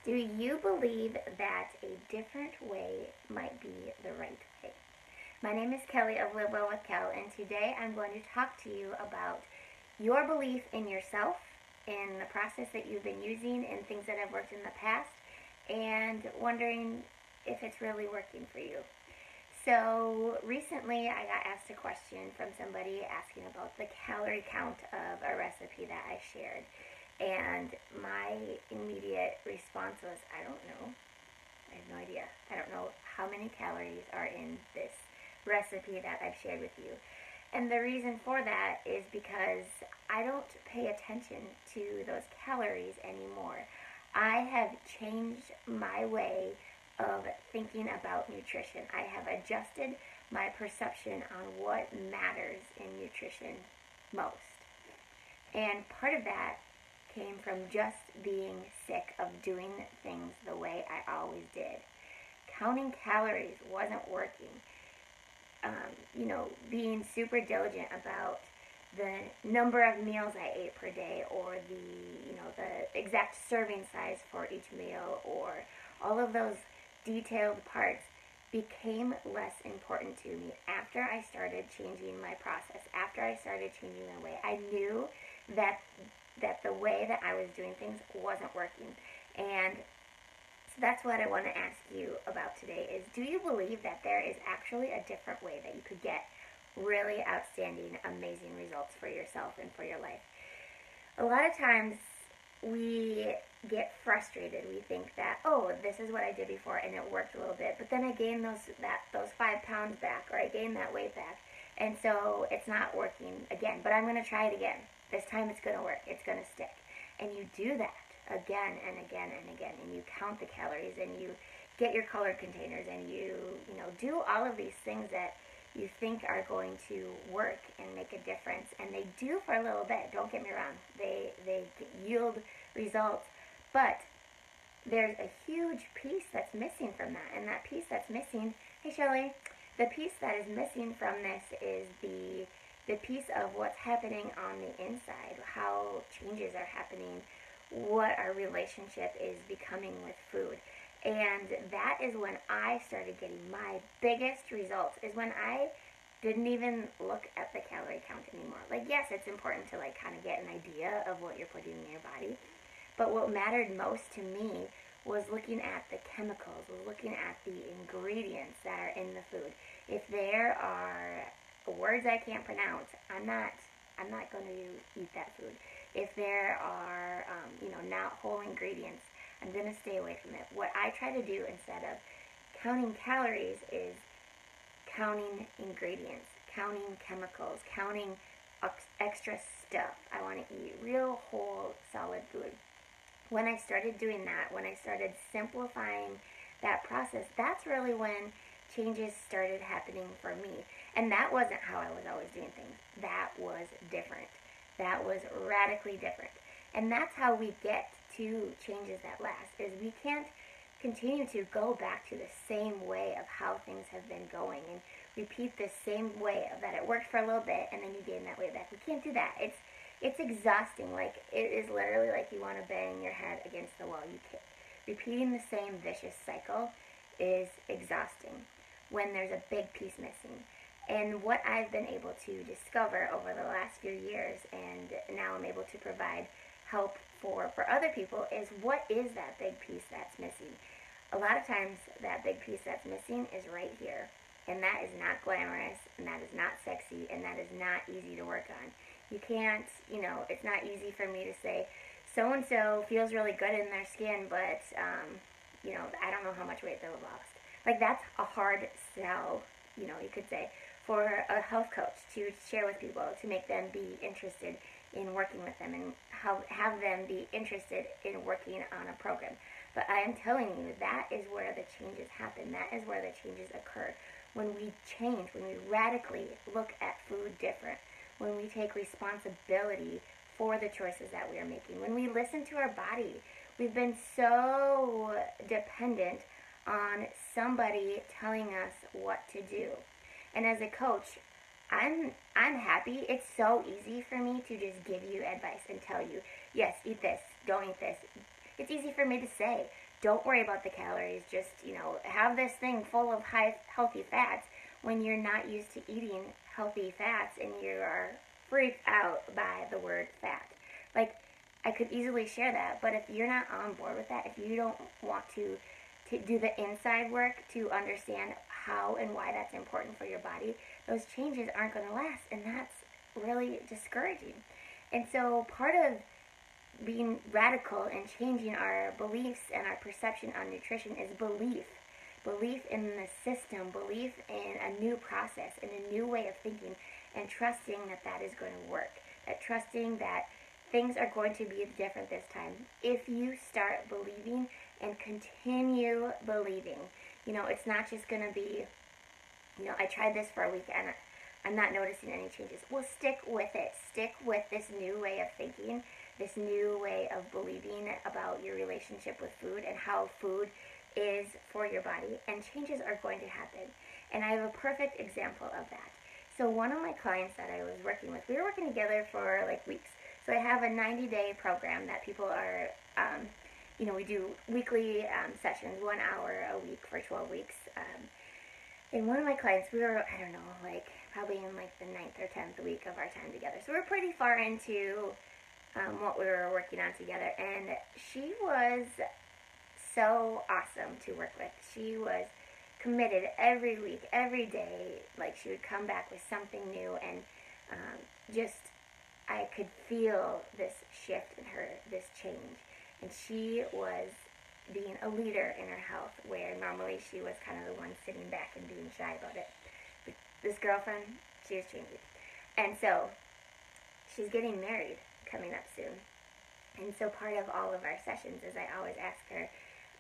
Do you believe that a different way might be the right way? My name is Kelly of Live Well with Kel, and today I'm going to talk to you about your belief in yourself, in the process that you've been using, and things that have worked in the past, and wondering if it's really working for you. So recently I got asked a question from somebody asking about the calorie count of a recipe that I shared. And my immediate response was, I don't know. I have no idea. I don't know how many calories are in this recipe that I've shared with you. And the reason for that is because I don't pay attention to those calories anymore. I have changed my way of thinking about nutrition. I have adjusted my perception on what matters in nutrition most. And part of that came from just being sick of doing things the way I always did. Counting calories wasn't working. Being super diligent about the number of meals I ate per day, or the exact serving size for each meal, or all of those detailed parts became less important to me after I started changing my process, after I started changing my way. I knew that the way that I was doing things wasn't working. And so that's what I want to ask you about today is, do you believe that there is actually a different way that you could get really outstanding, amazing results for yourself and for your life? A lot of times we get frustrated. We think that, oh, this is what I did before and it worked a little bit, but then I gained those 5 pounds back, or I gained that weight back, and so it's not working again, but I'm going to try it again. This time it's going to work. It's going to stick. And you do that again and again and again, and you count the calories, and you get your colored containers, and you do all of these things that you think are going to work and make a difference, and they do for a little bit. Don't get me wrong. They yield results, but there's a huge piece that's missing from that, and that piece that's missing, hey Shelley, the piece that is missing from this is the piece of what's happening on the inside, how changes are happening, what our relationship is becoming with food. And that is when I started getting my biggest results, is when I didn't even look at the calorie count anymore. Like, yes, it's important to kind of get an idea of what you're putting in your body, but what mattered most to me was looking at the chemicals, was looking at the ingredients that are in the food. If there are words I can't pronounce, I'm not going to eat that food. If there are not whole ingredients, I'm going to stay away from it. What I try to do instead of counting calories is counting ingredients, counting chemicals, counting extra stuff. I want to eat real, whole, solid food. When I started doing that, when I started simplifying that process, that's really when changes started happening for me. And that wasn't how I was always doing things. That was different. That was radically different. And that's how we get to changes that last, is we can't continue to go back to the same way of how things have been going and repeat the same way of that it worked for a little bit and then you gain that weight back. We can't do that. It's exhausting. It is literally like you want to bang your head against the wall. You can't. Repeating the same vicious cycle is exhausting when there's a big piece missing. And what I've been able to discover over the last few years, and now I'm able to provide help for other people, is what is that big piece that's missing. A lot of times that big piece that's missing is right here. And that is not glamorous, and that is not sexy, and that is not easy to work on. You can't, it's not easy for me to say, so-and-so feels really good in their skin, but, I don't know how much weight they've lost. That's a hard sell, you could say, for a health coach to share with people, to make them be interested in working with them and have them be interested in working on a program. But I am telling you, that is where the changes happen. That is where the changes occur. When we change, when we radically look at food different, when we take responsibility for the choices that we are making, when we listen to our body. We've been so dependent on somebody telling us what to do. And as a coach, I'm happy. It's so easy for me to just give you advice and tell you, yes, eat this, don't eat this. It's easy for me to say, don't worry about the calories, just, have this thing full of high healthy fats when you're not used to eating healthy fats and you are freaked out by the word fat. Like, I could easily share that, but if you're not on board with that, if you don't want to do the inside work to understand how and why that's important for your body, those changes aren't going to last, and that's really discouraging. And so part of being radical and changing our beliefs and our perception on nutrition is belief. Belief in the system, belief in a new process, in a new way of thinking, and trusting that that is going to work. That trusting that things are going to be different this time. If you start believing and continue believing, it's not just going to be, I tried this for a week and I'm not noticing any changes. Well, stick with it. Stick with this new way of thinking, this new way of believing about your relationship with food and how food is for your body, and changes are going to happen. And I have a perfect example of that. So one of my clients that I was working with, we were working together for like weeks. So I have a 90-day program that people are, we do weekly sessions, 1 hour a week for 12 weeks. And one of my clients, we were, I don't know, like probably in like the 9th or 10th week of our time together. So we're pretty far into what we were working on together. And she was so awesome to work with. She was committed every week, every day. Like, she would come back with something new, and I could feel this shift in her, this change. And she was being a leader in her health, where normally she was kind of the one sitting back and being shy about it. But this girlfriend, she was changing. And so she's getting married coming up soon. And so part of all of our sessions is I always ask her,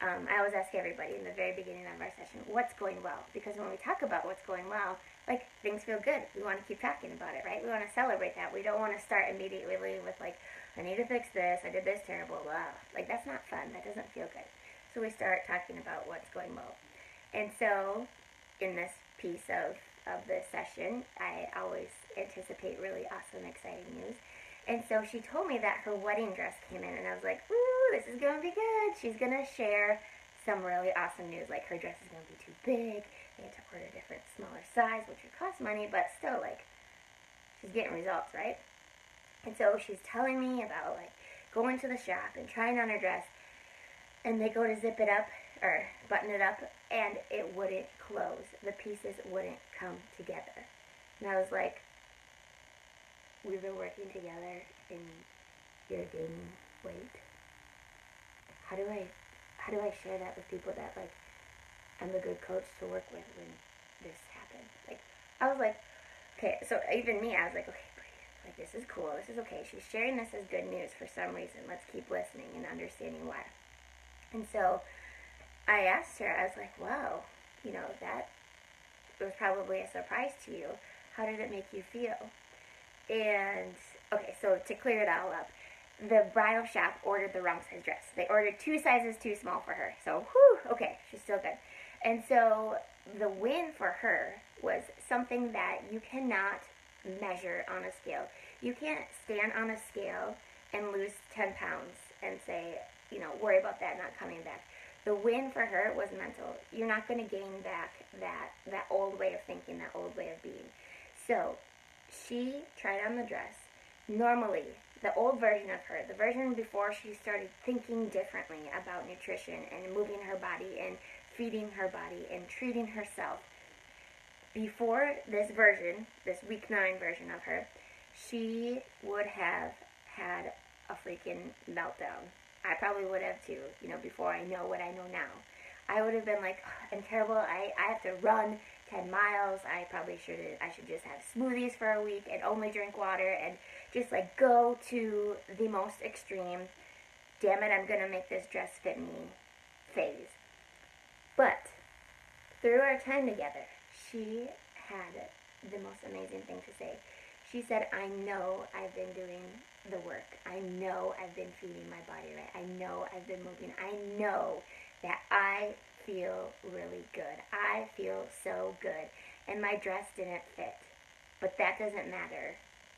I always ask everybody in the very beginning of our session, what's going well? Because when we talk about what's going well, like, things feel good. We want to keep talking about it, right? We want to celebrate that. We don't want to start immediately with, like, I need to fix this, I did this terrible, blah. Like, that's not fun. That doesn't feel good. So we start talking about what's going well. And so in this piece of the session, I always anticipate really awesome, exciting news. And so she told me that her wedding dress came in, and I was like, ooh, this is going to be good. She's going to share some really awesome news, like her dress is going to be too big. They had to order a different, smaller size, which would cost money, but still, like, she's getting results, right? And so she's telling me about, like, going to the shop and trying on her dress, and they go to zip it up, or button it up, and it wouldn't close. The pieces wouldn't come together. And I was like, we've been working together and you're gaining weight. How do I share that with people that, like, I'm a good coach to work with when this happened? Like, I was like, okay, so even me, I was like, okay, breathe. Like, this is cool, this is okay. She's sharing this as good news for some reason. Let's keep listening and understanding why. And so I asked her, I was like, wow, that was probably a surprise to you. How did it make you feel? And, okay, so to clear it all up, the bridal shop ordered the wrong size dress. They ordered 2 sizes too small for her. So, okay, she's still good. And so the win for her was something that you cannot measure on a scale. You can't stand on a scale and lose 10 pounds and say, worry about that not coming back. The win for her was mental. You're not going to gain back that old way of thinking, that old way of being. So she tried on the dress. Normally, the old version of her, the version before she started thinking differently about nutrition and moving her body and feeding her body and treating herself, before this version, this week 9 version of her, she would have had a freaking meltdown. I probably would have too, before I know what I know now. I would have been like, oh, I'm terrible, I have to run 10 miles, I should just have smoothies for a week and only drink water and just, like, go to the most extreme, damn it, I'm going to make this dress fit me phase. But through our time together, she had the most amazing thing to say. She said, I know I've been doing the work. I know I've been feeding my body right. I know I've been moving. I know that I feel really good. I feel so good. And my dress didn't fit. But that doesn't matter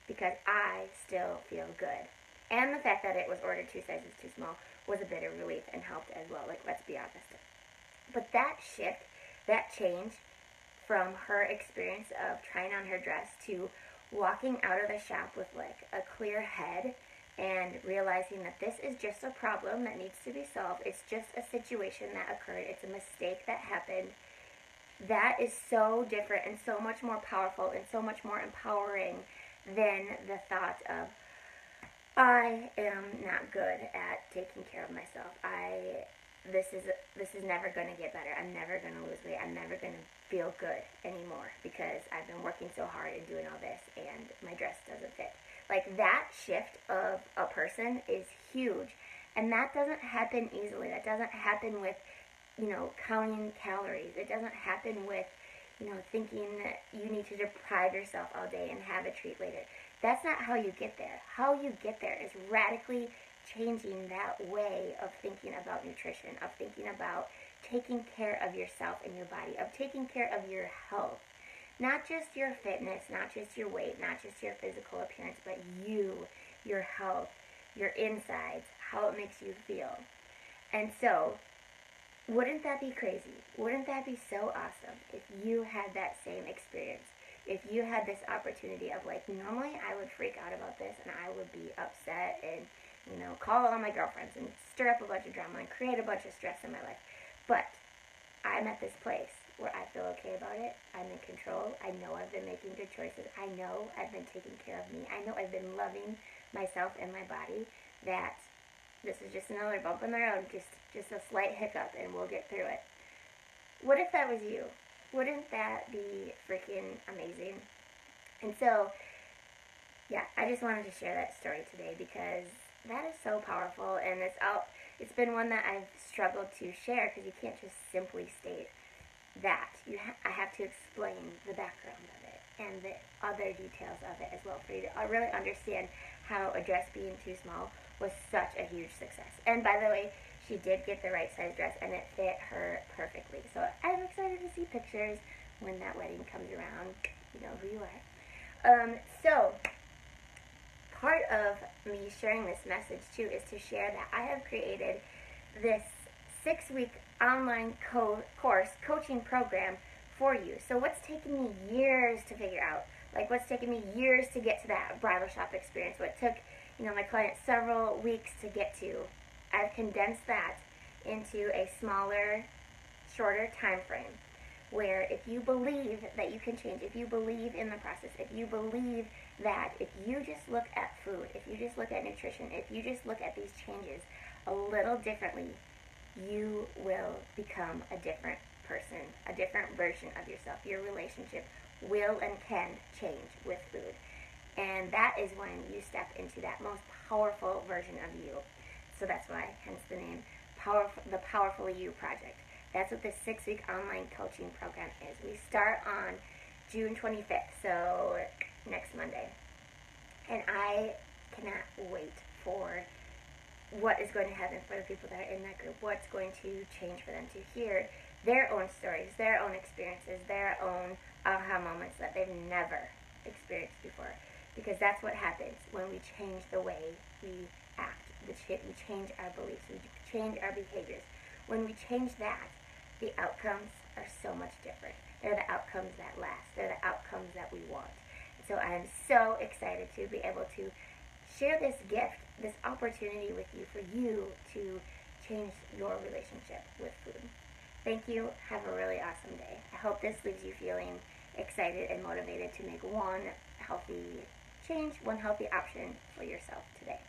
because I still feel good. And the fact that it was ordered 2 sizes too small was a bit of relief. helped as well. Like, let's be honest. But that shift, that change from her experience of trying on her dress to walking out of the shop with like a clear head and realizing that this is just a problem that needs to be solved. It's just a situation that occurred. It's a mistake that happened. That is so different and so much more powerful and so much more empowering than the thought of, I am not good at taking care of myself. This is never going to get better. I'm never going to lose weight. I'm never going to feel good anymore because I've been working so hard and doing all this and my dress doesn't fit. Like, that shift of a person is huge, and that doesn't happen easily. That doesn't happen with, counting calories. It doesn't happen with, thinking that you need to deprive yourself all day and have a treat later. That's not how you get there. How you get there is radically changing that way of thinking about nutrition, of thinking about taking care of yourself and your body, of taking care of your health. Not just your fitness, not just your weight, not just your physical appearance, but you, your health, your insides, how it makes you feel. And so, wouldn't that be crazy? Wouldn't that be so awesome if you had that same experience? If you had this opportunity of, like, normally I would freak out about this and I would be upset and, call all my girlfriends and stir up a bunch of drama and create a bunch of stress in my life. But I'm at this place where I feel okay about it. I'm in control. I know I've been making good choices. I know I've been taking care of me. I know I've been loving myself and my body. That this is just another bump in the road, just a slight hiccup, and we'll get through it. What if that was you? Wouldn't that be freaking amazing? And so, yeah, I just wanted to share that story today because that is so powerful, and it's been one that I've struggled to share because you can't just simply state that. I have to explain the background of it and the other details of it as well for you to really understand how a dress being too small was such a huge success. And by the way, she did get the right size dress and it fit her perfectly. So I'm excited to see pictures when that wedding comes around. You know who you are. So part of me sharing this message too is to share that I have created this 6-week online course coaching program for you. So what's taken me years to figure out, like what's taken me years to get to that bridal shop experience, what took my client several weeks to get to, I've condensed that into a smaller, shorter time frame where if you believe that you can change, if you believe in the process, if you believe that if you just look at food, if you just look at nutrition, if you just look at these changes a little differently, you will become a different person, a different version of yourself. Your relationship will and can change with food. And that is when you step into that most powerful version of you. So that's why, hence the name, the Powerful You Project. That's what this 6-week online coaching program is. We start on June 25th, so next Monday. And I cannot wait for what is going to happen for the people that are in that group, what's going to change for them to hear their own stories, their own experiences, their own aha moments that they've never experienced before. Because that's what happens when we change the way we act. We change our beliefs. We change our behaviors. When we change that, the outcomes are so much different. They're the outcomes that last. They're the outcomes that we want. So I'm so excited to be able to share this gift, this opportunity with you for you to change your relationship with food. Thank you. Have a really awesome day. I hope this leaves you feeling excited and motivated to make one healthy change, one healthy option for yourself today.